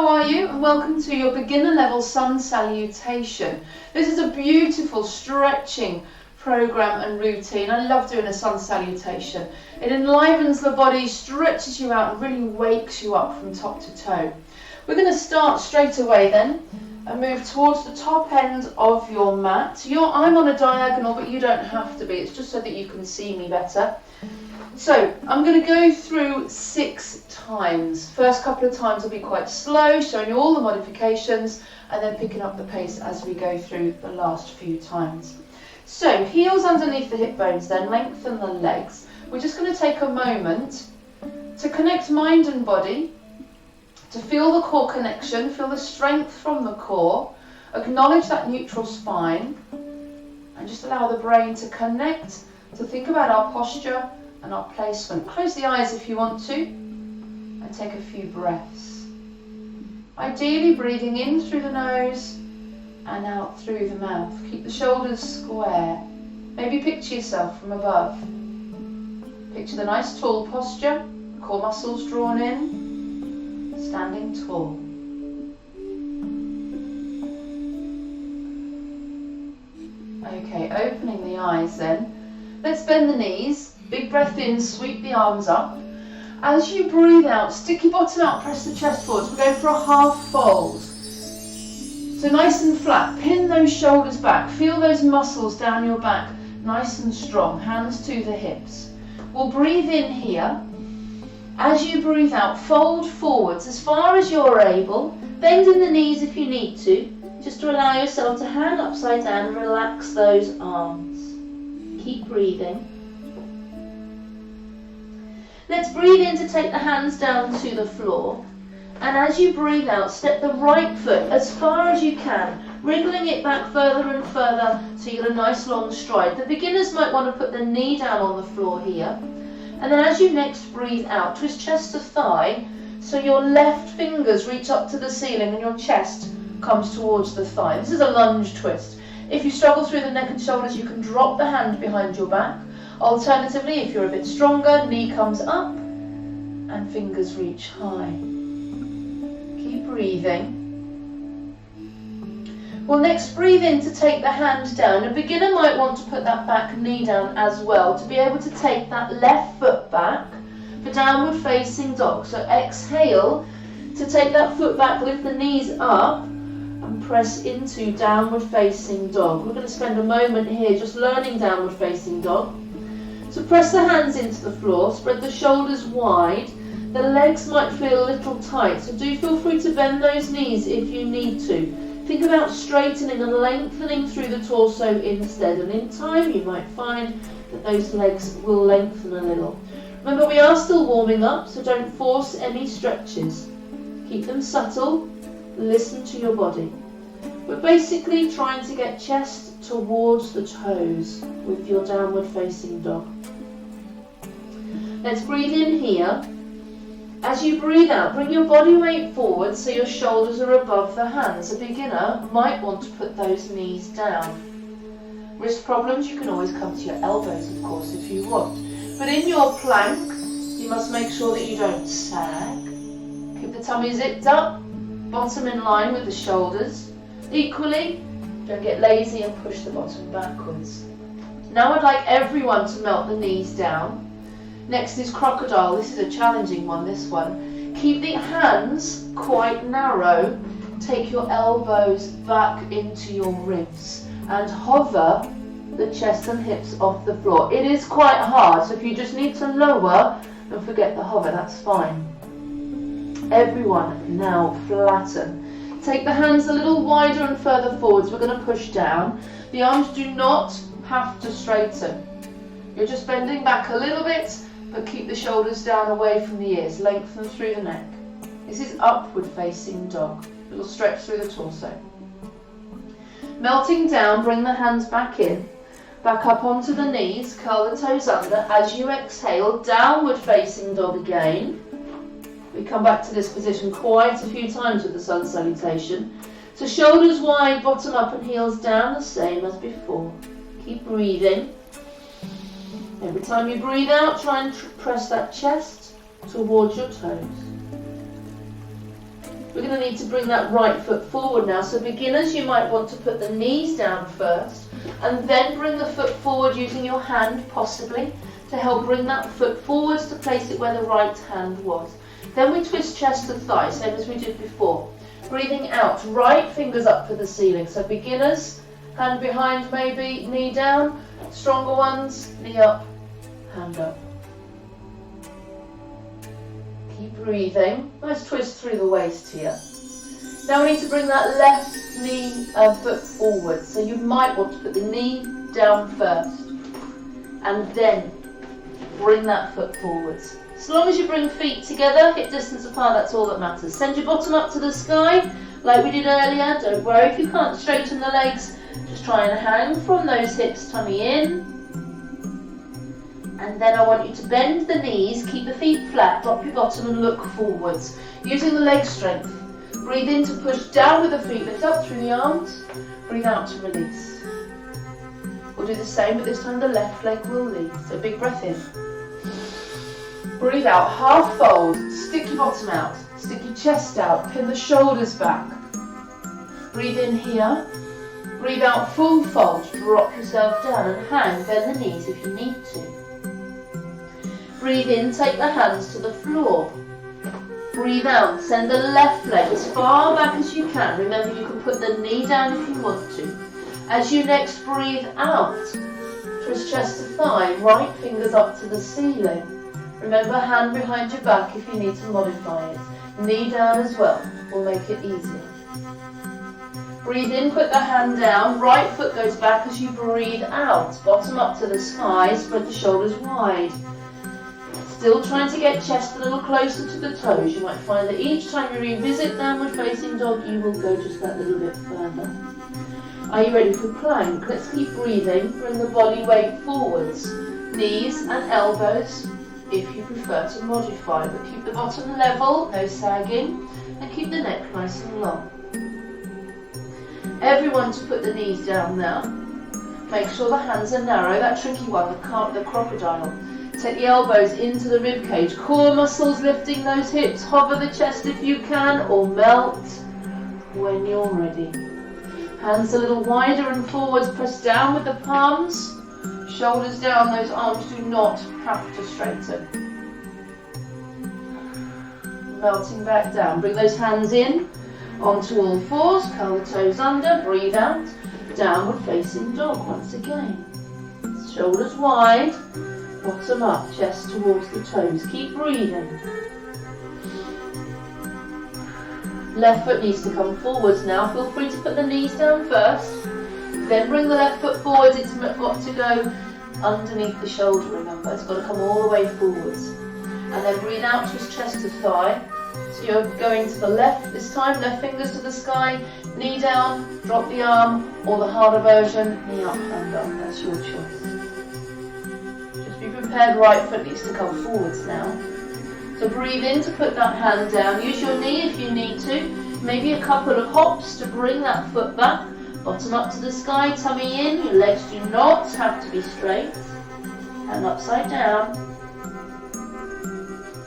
how are you? And welcome to your beginner level Sun Salutation. This is a beautiful stretching program and routine. I love doing a Sun Salutation. It enlivens the body, stretches you out and really wakes you up from top to toe. We're going to start straight away then and move towards the top end of your mat. I'm on a diagonal, but you don't have to be. It's just so that you can see me better. So I'm going to go through 6 times. First couple of times will be quite slow, showing you all the modifications, and then picking up the pace as we go through the last few times. So heels underneath the hip bones, then lengthen the legs. We're just going to take a moment to connect mind and body, to feel the core connection, feel the strength from the core, acknowledge that neutral spine, and just allow the brain to connect, to think about our posture and our placement. Close the eyes if you want to, and take a few breaths. Ideally breathing in through the nose and out through the mouth. Keep the shoulders square. Maybe picture yourself from above. Picture the nice tall posture, core muscles drawn in, standing tall. Okay, opening the eyes then. Let's bend the knees. Big breath in, sweep the arms up. As you breathe out, stick your bottom out, press the chest forwards. We're going for a half fold. So nice and flat, pin those shoulders back, feel those muscles down your back, nice and strong, hands to the hips. We'll breathe in here. As you breathe out, fold forwards as far as you're able, bend in the knees if you need to, just to allow yourself to hang upside down and relax those arms. Keep breathing. Let's breathe in to take the hands down to the floor. And as you breathe out, step the right foot as far as you can, wriggling it back further and further so you get a nice long stride. The beginners might want to put the knee down on the floor here. And then as you next breathe out, twist chest to thigh so your left fingers reach up to the ceiling and your chest comes towards the thigh. This is a lunge twist. If you struggle through the neck and shoulders, you can drop the hand behind your back. Alternatively, if you're a bit stronger, knee comes up and fingers reach high. Keep breathing. We'll next breathe in to take the hand down. A beginner might want to put that back knee down as well to be able to take that left foot back for downward facing dog. So exhale to take that foot back, lift the knees up and press into downward facing dog. We're going to spend a moment here just learning downward facing dog. So press the hands into the floor, spread the shoulders wide. The legs might feel a little tight, so do feel free to bend those knees if you need to. Think about straightening and lengthening through the torso instead, and in time you might find that those legs will lengthen a little. Remember, we are still warming up, so don't force any stretches. Keep them subtle, listen to your body. We're basically trying to get chest towards the toes with your downward facing dog. Let's breathe in here. As you breathe out, bring your body weight forward so your shoulders are above the hands. A beginner might want to put those knees down. Wrist problems, you can always come to your elbows, of course, if you want. But in your plank, you must make sure that you don't sag. Keep the tummy zipped up, bottom in line with the shoulders. Equally, don't get lazy and push the bottom backwards. Now I'd like everyone to melt the knees down. Next is crocodile. This is a challenging one, this one. Keep the hands quite narrow. Take your elbows back into your ribs and hover the chest and hips off the floor. It is quite hard, so if you just need to lower and forget the hover, that's fine. Everyone now flatten. Take the hands a little wider and further forwards. We're going to push down. The arms do not have to straighten. You're just bending back a little bit, but keep the shoulders down away from the ears. Lengthen through the neck. This is upward facing dog. Little stretch through the torso. Melting down, bring the hands back in. Back up onto the knees, curl the toes under. As you exhale, downward facing dog again. We come back to this position quite a few times with the Sun Salutation. So shoulders wide, bottom up and heels down, the same as before. Keep breathing. Every time you breathe out, try and press that chest towards your toes. We're going to need to bring that right foot forward now. So beginners, you might want to put the knees down first and then bring the foot forward using your hand, possibly, to help bring that foot forwards to place it where the right hand was. Then we twist chest to thigh, same as we did before. Breathing out, right fingers up to the ceiling. So beginners, hand behind maybe, knee down. Stronger ones, knee up, hand up. Keep breathing. Nice twist through the waist here. Now we need to bring that left knee foot forward. So you might want to put the knee down first and then bring that foot forwards. As long as you bring feet together, hip distance apart, that's all that matters. Send your bottom up to the sky like we did earlier. Don't worry if you can't straighten the legs. Just try and hang from those hips, tummy in. And then I want you to bend the knees, keep the feet flat, drop your bottom and look forwards. Using the leg strength. Breathe in to push down with the feet, lift up through the arms. Breathe out to release. We'll do the same, but this time the left leg will lead. So big breath in. Breathe out, half fold, stick your bottom out, stick your chest out, pin the shoulders back. Breathe in here. Breathe out, full fold, drop yourself down and hang, bend the knees if you need to. Breathe in, take the hands to the floor. Breathe out, send the left leg as far back as you can. Remember, you can put the knee down if you want to. As you next breathe out, twist chest to thigh, right fingers up to the ceiling. Remember, hand behind your back if you need to modify it. Knee down as well, will make it easier. Breathe in, put the hand down, right foot goes back as you breathe out. Bottom up to the sky, spread the shoulders wide. Still trying to get chest a little closer to the toes. You might find that each time you revisit downward facing dog, you will go just that little bit further. Are you ready for plank? Let's keep breathing. Bring the body weight forwards. Knees and elbows, if you prefer to modify, but keep the bottom level, no sagging, and keep the neck nice and long. Everyone to put the knees down now. Make sure the hands are narrow, that tricky one, the crocodile. Take the elbows into the rib cage, core muscles lifting those hips, hover the chest if you can, or melt when you're ready. Hands a little wider and forwards, press down with the palms, shoulders down, those arms do not have to straighten. Melting back down, bring those hands in, onto all fours, curl the toes under, breathe out, downward facing dog once again. Shoulders wide, bottom up, chest towards the toes. Keep breathing. Left foot needs to come forwards now. Feel free to put the knees down first, then bring the left foot forwards. It's got to go underneath the shoulder, remember. It's got to come all the way forwards. And then breathe out, twist chest to thigh. So you're going to the left this time, left fingers to the sky, knee down, drop the arm, or the harder version, knee up, hand up, that's your choice. Just be prepared, right foot needs to come forwards now. So breathe in to put that hand down, use your knee if you need to, maybe a couple of hops to bring that foot back, bottom up to the sky, tummy in, your legs do not have to be straight, and upside down,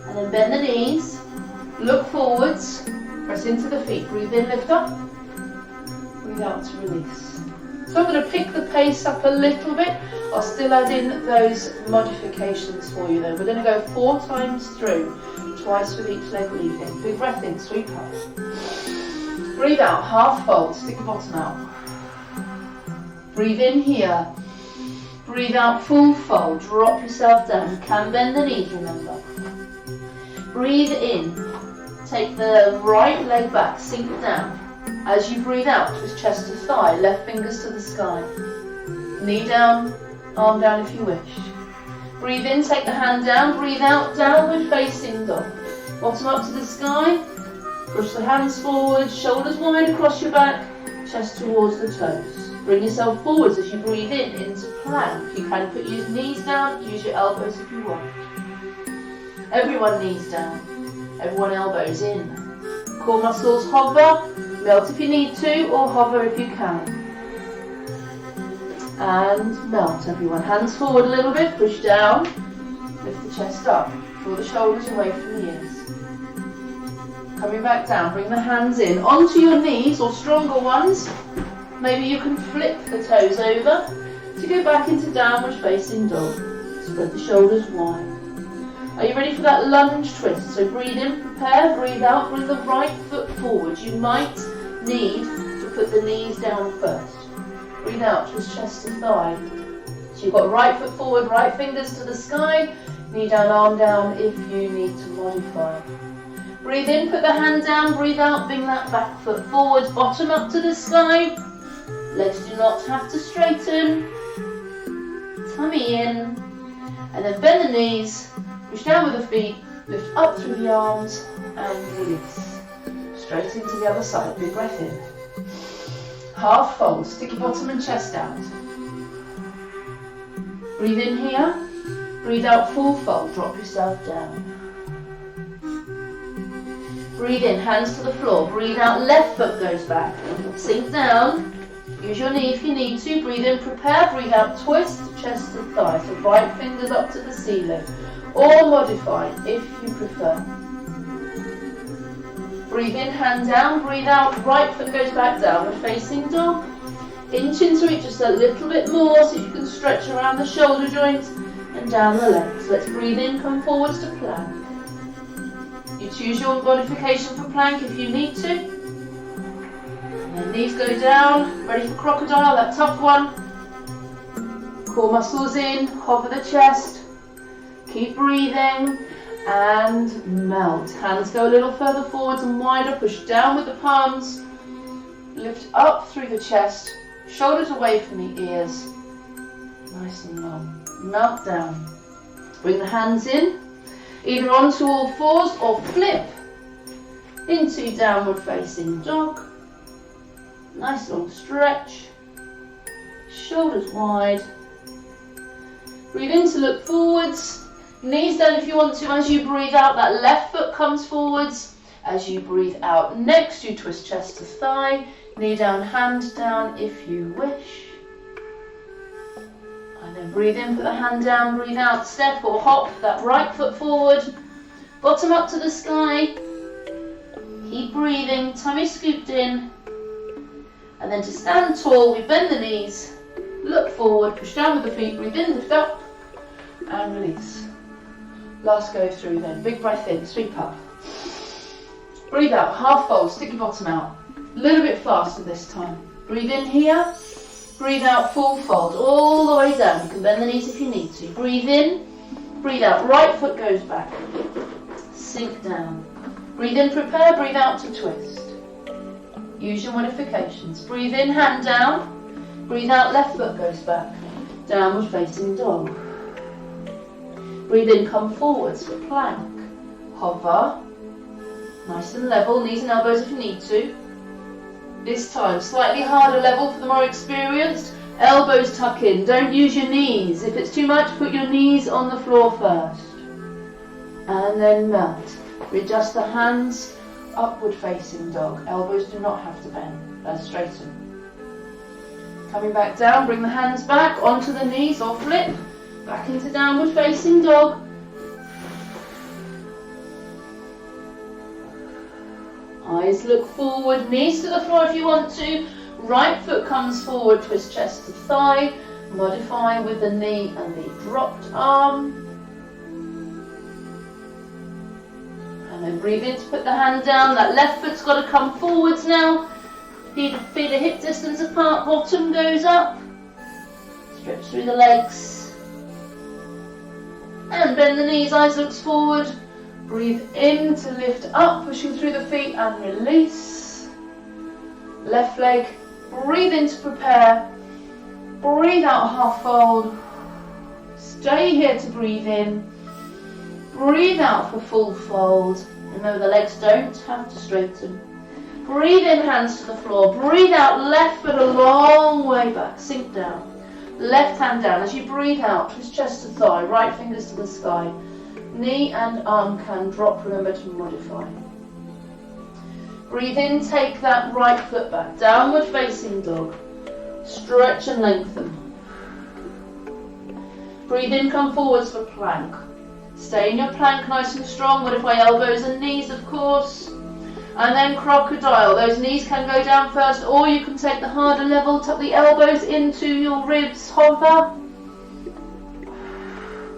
and then bend the knees. Look forwards, press into the feet, breathe in, lift up, breathe out to release. So I'm going to pick the pace up a little bit. I'll still add in those modifications for you though. We're going to go 4 times through, twice with each leg leading. Big breath in, sweep up. Breathe out, half fold, stick the bottom out. Breathe in here. Breathe out, full fold, drop yourself down. You can bend the knees, remember. Breathe in. Take the right leg back, sink down. As you breathe out, twist chest to thigh, left fingers to the sky. Knee down, arm down if you wish. Breathe in, take the hand down, breathe out, downward facing dog. Bottom up to the sky, push the hands forward, shoulders wide across your back, chest towards the toes. Bring yourself forwards as you breathe in into plank. You can put your knees down, use your elbows if you want. Everyone knees down. Everyone elbows in. Core muscles hover, melt if you need to, or hover if you can. And melt, everyone. Hands forward a little bit, push down, lift the chest up, draw the shoulders away from the ears. Coming back down, bring the hands in onto your knees or stronger ones. Maybe you can flip the toes over to go back into downward facing dog. Spread the shoulders wide. Are you ready for that lunge twist? So breathe in, prepare, breathe out, bring the right foot forward. You might need to put the knees down first. Breathe out, twist chest to thigh. So you've got right foot forward, right fingers to the sky, knee down, arm down if you need to modify. Breathe in, put the hand down, breathe out, bring that back foot forward, bottom up to the sky. Legs do not have to straighten. Tummy in. And then bend the knees, push down with the feet, lift up through the arms and release. Straight into the other side, big breath in. Half fold, stick your bottom and chest out. Breathe in here, breathe out full fold, drop yourself down. Breathe in, hands to the floor, breathe out, left foot goes back. Sink down, use your knee if you need to, breathe in, prepare, breathe out, twist, chest to thigh, so right fingers up to the ceiling, or modify if you prefer. Breathe in, hand down, breathe out, right foot goes back, downward facing dog. Inch into it just a little bit more so you can stretch around the shoulder joints and down the legs. Let's breathe in, come forwards to plank. You choose your modification for plank if you need to. And then knees go down, ready for crocodile, that tough one. Core muscles in, hover the chest. Keep breathing and melt. Hands go a little further forwards and wider, push down with the palms. Lift up through the chest, shoulders away from the ears. Nice and long. Melt down. Bring the hands in, either onto all fours or flip into downward facing dog. Nice long stretch. Shoulders wide. Breathe in to look forwards. Knees down if you want to. As you breathe out, that left foot comes forwards. As you breathe out, next you twist chest to thigh. Knee down, hand down if you wish. And then breathe in, put the hand down, breathe out, step or hop that right foot forward. Bottom up to the sky. Keep breathing, tummy scooped in. And then to stand tall, we bend the knees, look forward, push down with the feet, breathe in, lift up, and release. Last go through then, big breath in, sweep up. Breathe out, half fold, stick your bottom out. A little bit faster this time. Breathe in here, breathe out, full fold, all the way down. You can bend the knees if you need to. Breathe in, breathe out, right foot goes back. Sink down. Breathe in, prepare, breathe out to twist. Use your modifications. Breathe in, hand down. Breathe out, left foot goes back. Downward facing dog. Breathe in, come forwards for plank. Hover. Nice and level, knees and elbows if you need to. This time, slightly harder level for the more experienced. Elbows tuck in, don't use your knees. If it's too much, put your knees on the floor first. And then melt. Readjust the hands, upward facing dog. Elbows do not have to bend, they're straighten. Coming back down, bring the hands back onto the knees or flip. Back into downward facing dog. Eyes look forward, knees to the floor if you want to. Right foot comes forward, twist chest to thigh. Modify with the knee and the dropped arm. And then breathe in to put the hand down. That left foot's got to come forwards now. Feet are hip distance apart, bottom goes up. Stretch through the legs. And bend the knees, eyes looks forward. Breathe in to lift up, pushing through the feet and release. Left leg, breathe in to prepare. Breathe out, half fold. Stay here to breathe in. Breathe out for full fold. Remember the legs don't have to straighten. Breathe in, hands to the floor. Breathe out, left foot a long way back. Sink down. Left hand down. As you breathe out, twist chest to thigh, right fingers to the sky. Knee and arm can drop, remember to modify. Breathe in, take that right foot back. Downward facing dog. Stretch and lengthen. Breathe in, come forwards for plank. Stay in your plank nice and strong, modify elbows and knees of course. And then crocodile. Those knees can go down first, or you can take the harder level, tuck the elbows into your ribs, hover.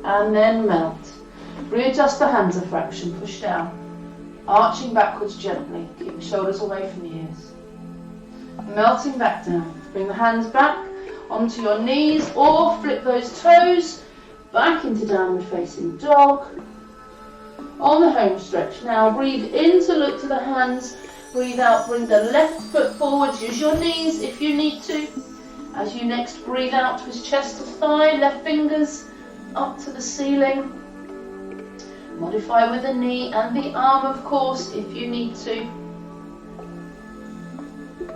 And then melt. Readjust the hands a fraction, push down. Arching backwards gently, keep the shoulders away from the ears. Melting back down. Bring the hands back onto your knees, or flip those toes back into downward facing dog. On the home stretch. Now breathe in to look to the hands. Breathe out, bring the left foot forwards. Use your knees if you need to. As you next breathe out, twist chest to thigh, left fingers up to the ceiling. Modify with the knee and the arm, of course, if you need to.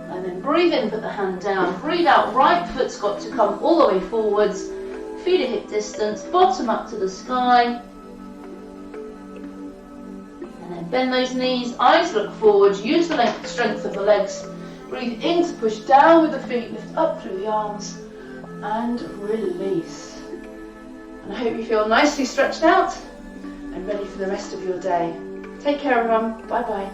And then breathe in, put the hand down. Breathe out, right foot's got to come all the way forwards. Feet at hip distance, bottom up to the sky. Bend those knees, eyes look forward, use the strength of the legs. Breathe in to push down with the feet, lift up through the arms, and release. And I hope you feel nicely stretched out and ready for the rest of your day. Take care, everyone. Bye-bye.